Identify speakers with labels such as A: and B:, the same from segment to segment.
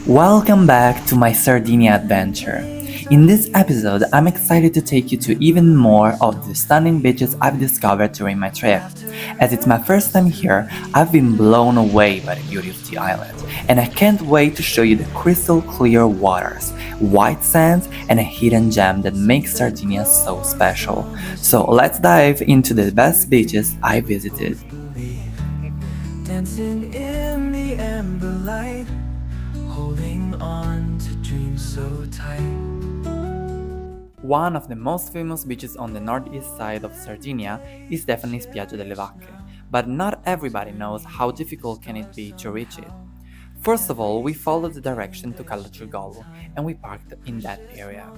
A: Welcome back to my Sardinia adventure. In this episode, I'm excited to take you to even more of the stunning beaches I've discovered during my trip. As it's my first time here, I've been blown away by the beauty of the island, and I can't wait to show you the crystal clear waters, white sands, and a hidden gem that makes Sardinia so special. So let's dive into the best beaches I visited.
B: Dancing in the amber light, holding on to dreams so tight.
A: One of the most famous beaches on the northeast side of Sardinia is definitely Spiaggia delle Vacche, but not everybody knows how difficult can it be to reach it. First of all, we followed the direction to Cala Suaraccia and we parked in that area.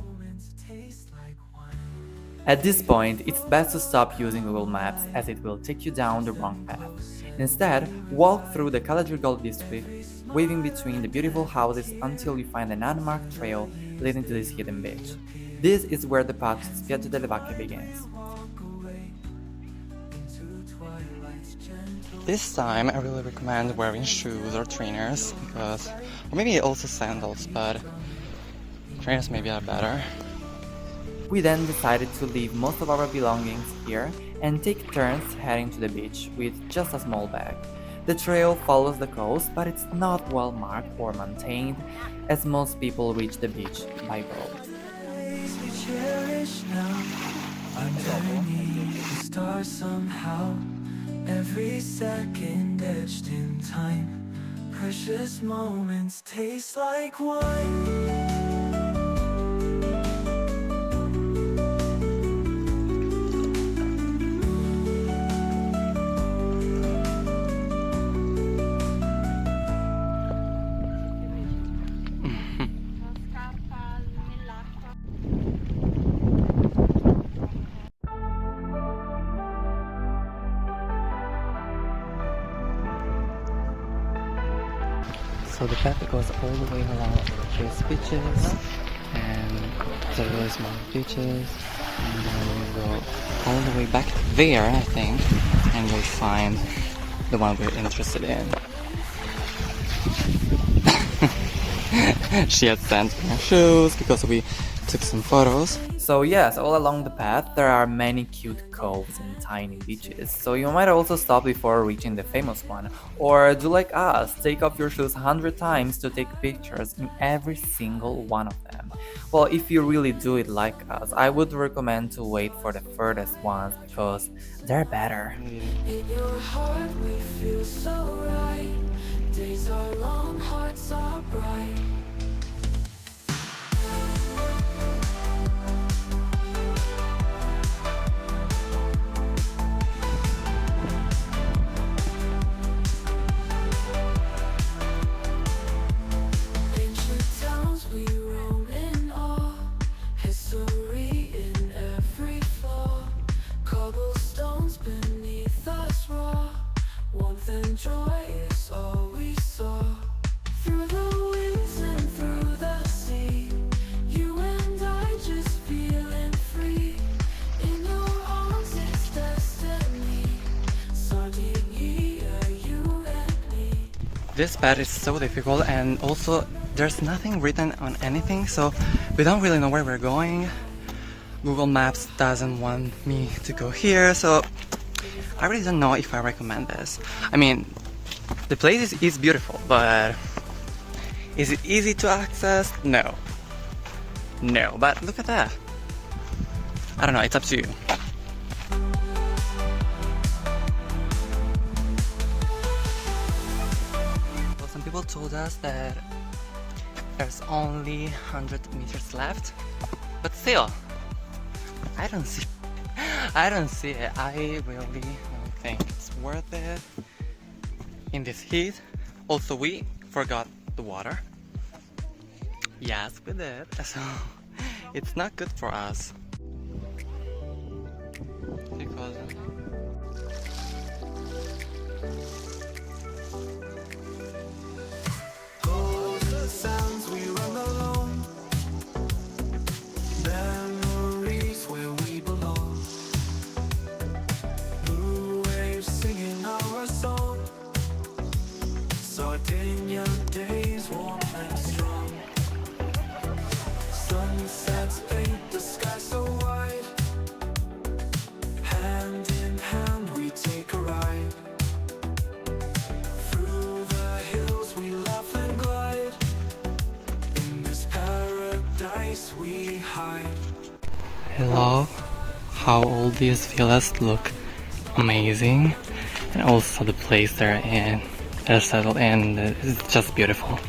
A: At this point, it's best to stop using Google Maps as it will take you down the wrong path. Instead, walk through the Cala Suaraccia district, weaving between the beautiful houses until you find an unmarked trail leading to this hidden beach. This is where the path to Spiaggia delle Vacche begins.
C: This time I really recommend wearing shoes or trainers or maybe also sandals, but trainers maybe are better.
A: We then decided to leave most of our belongings here and take turns heading to the beach with just a small bag. The trail follows the coast, but it's not well marked or maintained, as most people reach the beach by boat.
B: Every second etched in time, precious moments taste like wine.
C: So the path goes all the way around these beaches and the really small beaches, and then we go all the way back there, I think, and we'll find the one we're interested in. She had sent her shoes because we took some photos.
A: So yes, all along the path there are many cute coves and tiny beaches, so you might also stop before reaching the famous one, or do like us, take off your shoes 100 times to take pictures in every single one of them. Well, if you really do it like us, I would recommend to wait for the furthest ones because they're better.
B: In your heart we feel so right. Days are long, hearts are bright. Ancient towns we roam in awe, history in every flaw, cobblestones beneath us raw, warmth and joy is all we saw. Through the winds and through the sea, you and I just feeling free. In your arms it's destiny, Sardinia, you and me.
C: This path is so difficult, and also there's nothing written on anything, so we don't really know where we're going. Google Maps doesn't want me to go here, so I really don't know if I recommend this. I mean, the place is beautiful, but is it easy to access? No. No, but look at that. I don't know, it's up to you. Well, some people told us that there's only 100 meters left, but still, I don't see it. I really don't think it's worth it in this heat. Also, we forgot the water. Yes, we did. So it's not good for us. Because
B: Sounds we run alone, memories where we belong. Blue waves singing our song, Sardinia days warm and strong.
C: I love how all these villas look amazing, and also the place they're settled in is just beautiful.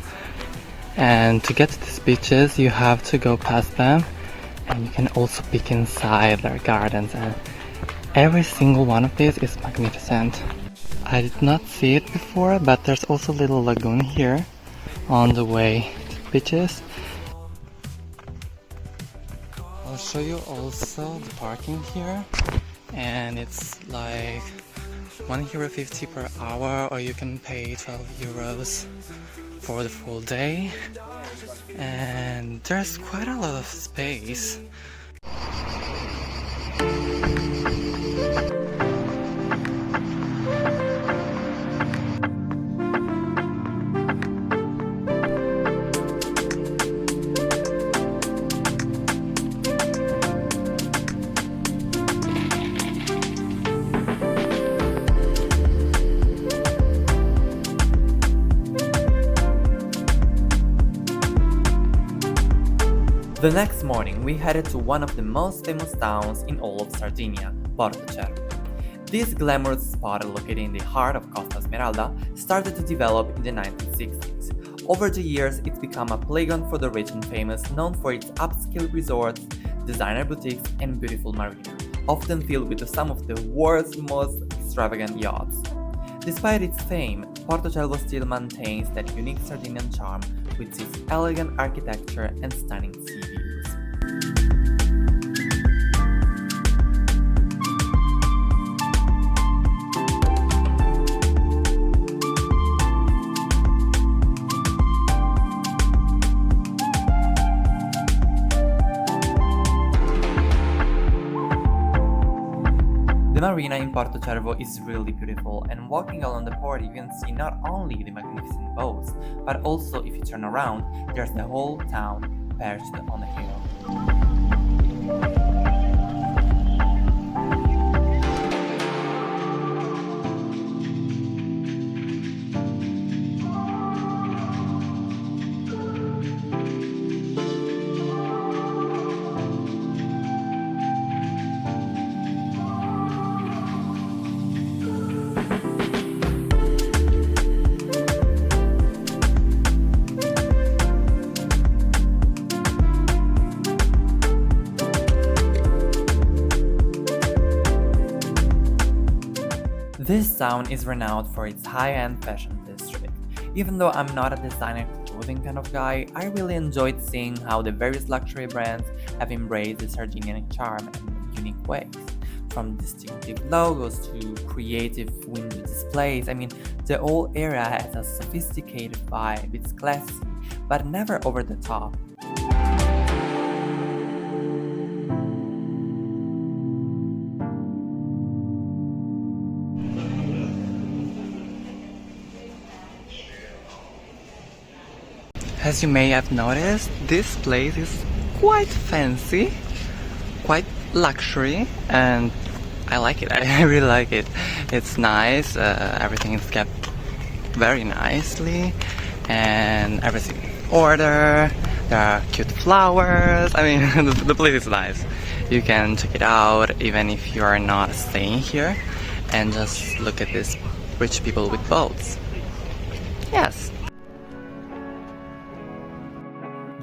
C: And to get to these beaches you have to go past them, and you can also peek inside their gardens, and every single one of these is magnificent. I did not see it before, but there's also a little lagoon here on the way to the beaches. I'll show you also the parking here, and it's like €1.50 per hour, or you can pay €12 for the full day, and there's quite a lot of space.
A: The next morning, we headed to one of the most famous towns in all of Sardinia, Porto Cervo. This glamorous spot, located in the heart of Costa Smeralda, started to develop in the 1960s. Over the years, it's become a playground for the rich and famous, known for its upscale resorts, designer boutiques, and beautiful marina, often filled with some of the world's most extravagant yachts. Despite its fame, Porto Cervo still maintains that unique Sardinian charm with its elegant architecture and stunning sea views. The marina in Porto Cervo is really beautiful, and walking along the port you can see not only the magnificent boats, but also if you turn around, there's the whole town perched on a hill. This town is renowned for its high-end fashion district. Even though I'm not a designer clothing kind of guy, I really enjoyed seeing how the various luxury brands have embraced the Sardinian charm in unique ways. From distinctive logos to creative window displays, the whole area has a sophisticated vibe. It's classy, but never over the top.
C: As you may have noticed, this place is quite fancy, quite luxury, and I like it. I really like it. It's nice, everything is kept very nicely, and everything in order. There are cute flowers. The place is nice. You can check it out even if you are not staying here, and just look at these rich people with boats. Yes.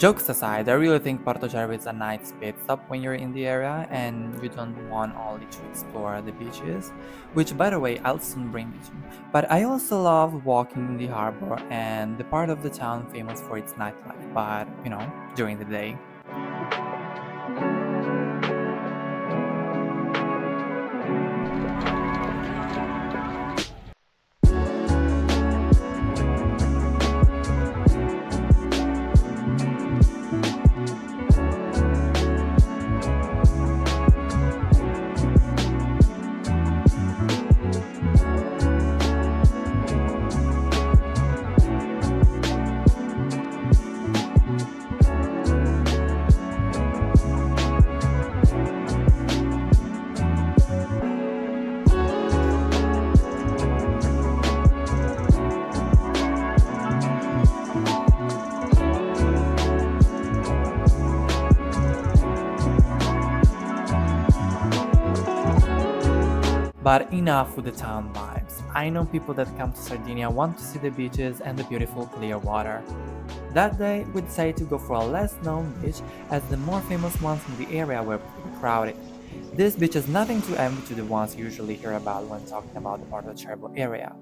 A: Jokes aside, I really think Porto Cervo is a nice pit stop when you're in the area and you don't want only to explore the beaches, which by the way I'll soon bring you to. But I also love walking in the harbor and the part of the town famous for its nightlife, but during the day. But enough with the town vibes. I know people that come to Sardinia want to see the beaches and the beautiful clear water. That day, we decided to go for a less known beach as the more famous ones in the area were pretty crowded. This beach is nothing to envy to the ones you usually hear about when talking about the Porto Cervo area.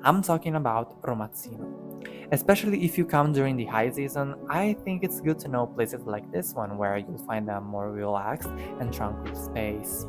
A: I'm talking about Romazzino. Especially if you come during the high season, I think it's good to know places like this one where you'll find a more relaxed and tranquil space.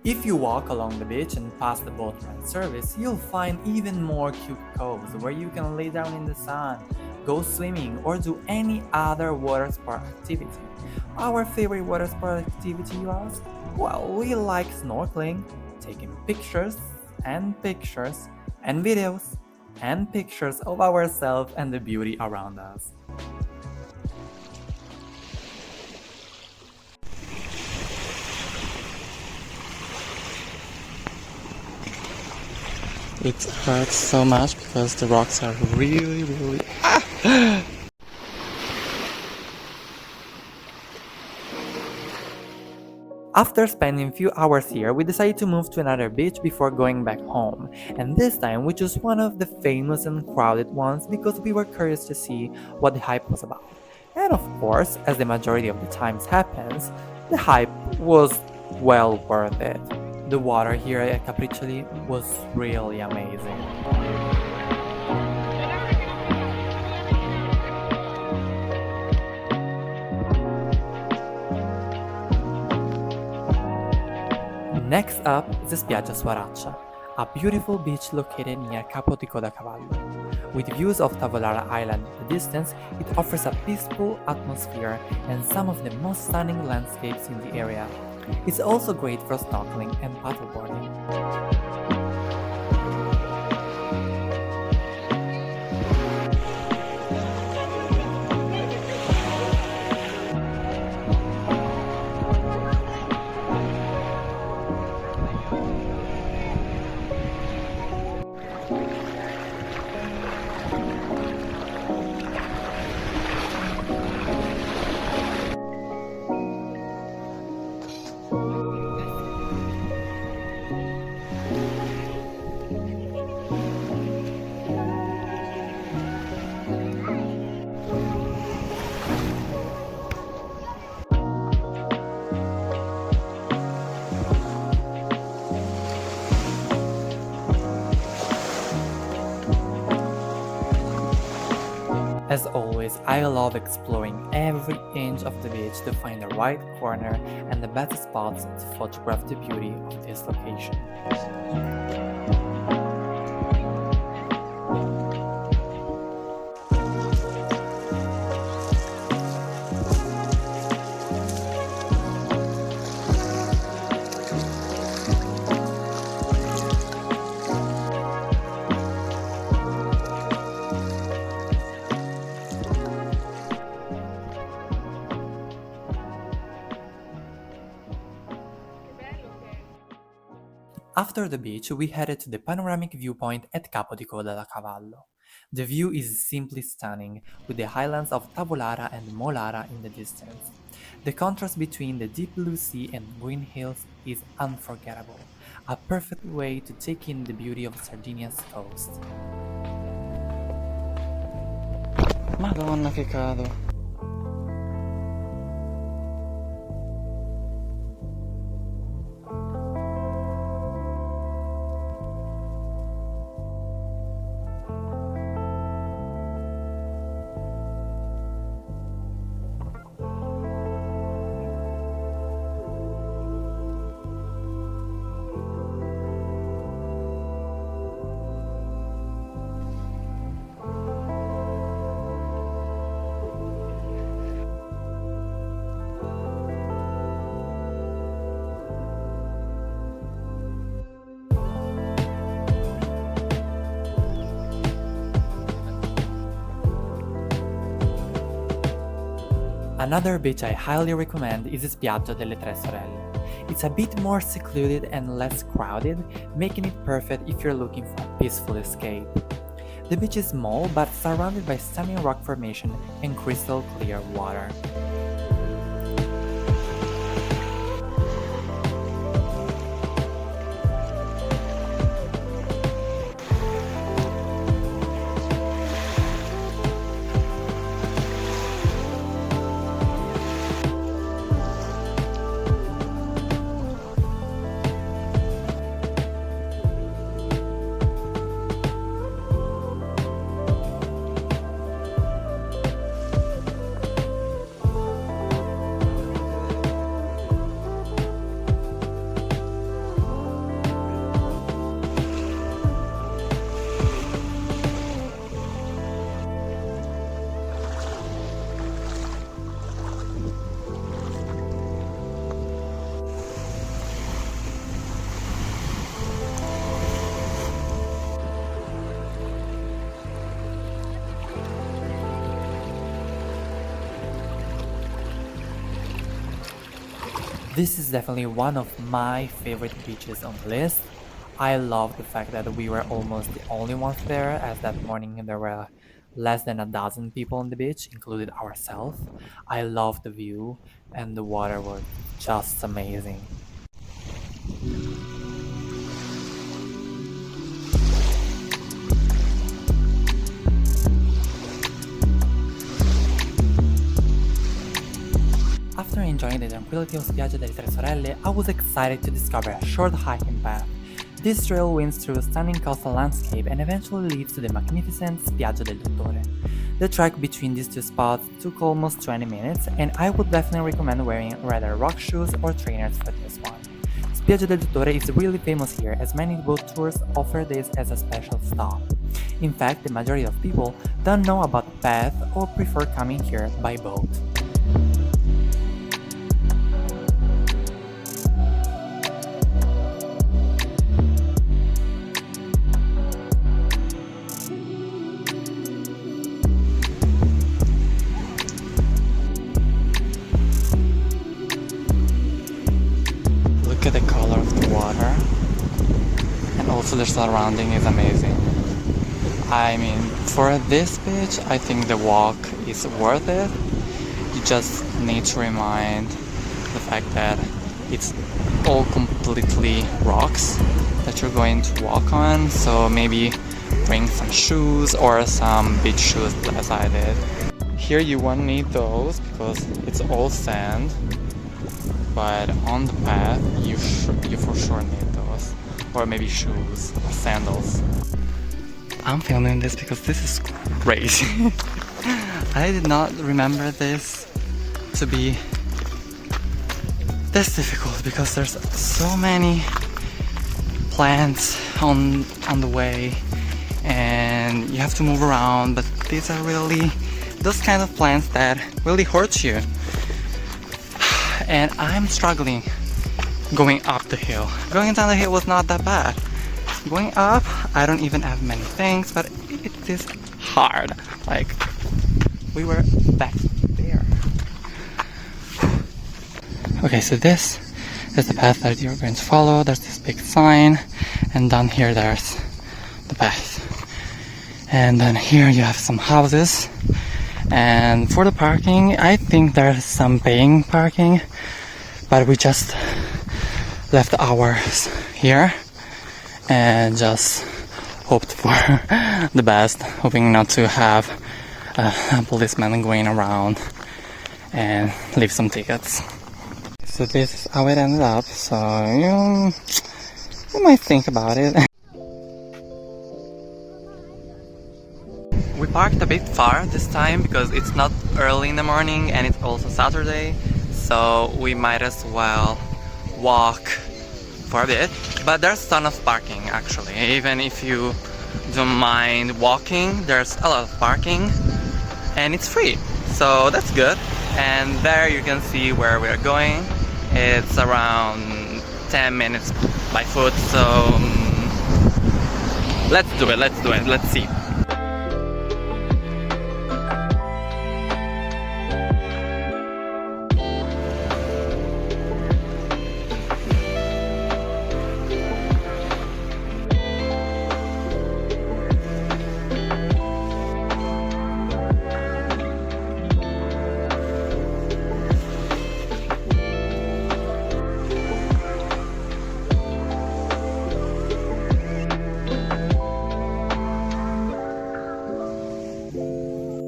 A: If you walk along the beach and pass the boat ride service, you'll find even more cute coves where you can lay down in the sun, go swimming, or do any other water sport activity. Our favorite water sport activity, you ask? Well, we like snorkeling, taking pictures and pictures and videos and pictures of ourselves and the beauty around us.
C: It hurts so much because the rocks are really.
A: After spending a few hours here, we decided to move to another beach before going back home, and this time we chose one of the famous and crowded ones because we were curious to see what the hype was about. And of course, as the majority of the times happens, the hype was well worth it. The water here at Capriccioli was really amazing. Next up is the Spiaggia Suaraccia, a beautiful beach located near Capo di Coda Cavallo. With views of Tavolara Island in the distance, it offers a peaceful atmosphere and some of the most stunning landscapes in the area. It's also great for snorkeling and paddleboarding. As always, I love exploring every inch of the beach to find the right corner and the best spots to photograph the beauty of this location. After the beach, we headed to the panoramic viewpoint at Capo di Coda Cavallo. The view is simply stunning, with the highlands of Tavolara and Molara in the distance. The contrast between the deep blue sea and green hills is unforgettable, a perfect way to take in the beauty of Sardinia's coast.
C: Madonna che cado.
A: Another beach I highly recommend is Spiaggia delle Tre Sorelle. It's a bit more secluded and less crowded, making it perfect if you're looking for a peaceful escape. The beach is small but surrounded by stunning rock formation and crystal clear water. This is definitely one of my favorite beaches on the list. I love the fact that we were almost the only ones there, as that morning there were less than a dozen people on the beach, including ourselves. I love the view, and the water was just amazing. After enjoying the tranquility of Spiaggia delle Tre Sorelle, I was excited to discover a short hiking path. This trail winds through a stunning coastal landscape and eventually leads to the magnificent Spiaggia del Dottore. The trek between these two spots took almost 20 minutes, and I would definitely recommend wearing rather rock shoes or trainers for this one. Spiaggia del Dottore is really famous here, as many boat tours offer this as a special stop. In fact, the majority of people don't know about the path or prefer coming here by boat. Look at the color of the water, and also the surrounding is amazing. I mean, for this beach, I think the walk is worth it. You just need to remind the fact that it's all completely rocks that you're going to walk on, so maybe bring some shoes or some beach shoes as I did. Here you won't need those because it's all sand, but on the path you for sure need those, or maybe shoes or sandals. I'm filming this because this is crazy. I did not remember this to be this difficult because there's so many plants on the way and you have to move around, but these are really those kind of plants that really hurt you. And I'm struggling going up the hill. Going down the hill was not that bad. Going up, I don't even have many things, but it is hard. Like, we were back there. Okay, so this is the path that you're going to follow. There's this big sign, and down here there's the path. And then here you have some houses. And for the parking, I think there's some paying parking, but we just left ours here and just hoped for the best, hoping not to have a policeman going around and leave some tickets. So this is how it ended up, so you might think about it. We parked a bit far this time because it's not early in the morning and it's also Saturday, so we might as well walk for a bit. But there's a ton of parking actually. Even if you don't mind walking, there's a lot of parking and it's free, so that's good. And there you can see where we're going. It's around 10 minutes by foot, so let's do it, let's see.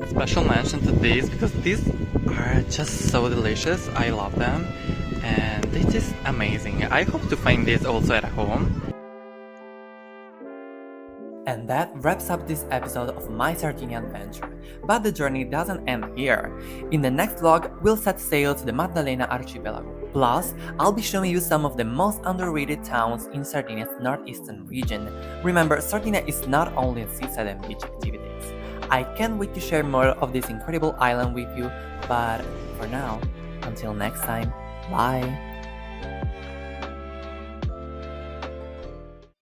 C: Special mention to these because these are just so delicious. I love them and they taste amazing. I hope to find this also at home.
A: And that wraps up this episode of my Sardinian adventure. But the journey doesn't end here. In the next vlog, we'll set sail to the Maddalena Archipelago. Plus, I'll be showing you some of the most underrated towns in Sardinia's northeastern region. Remember, Sardinia is not only seaside and beach activities. I can't wait to share more of this incredible island with you, but for now, until next time, bye!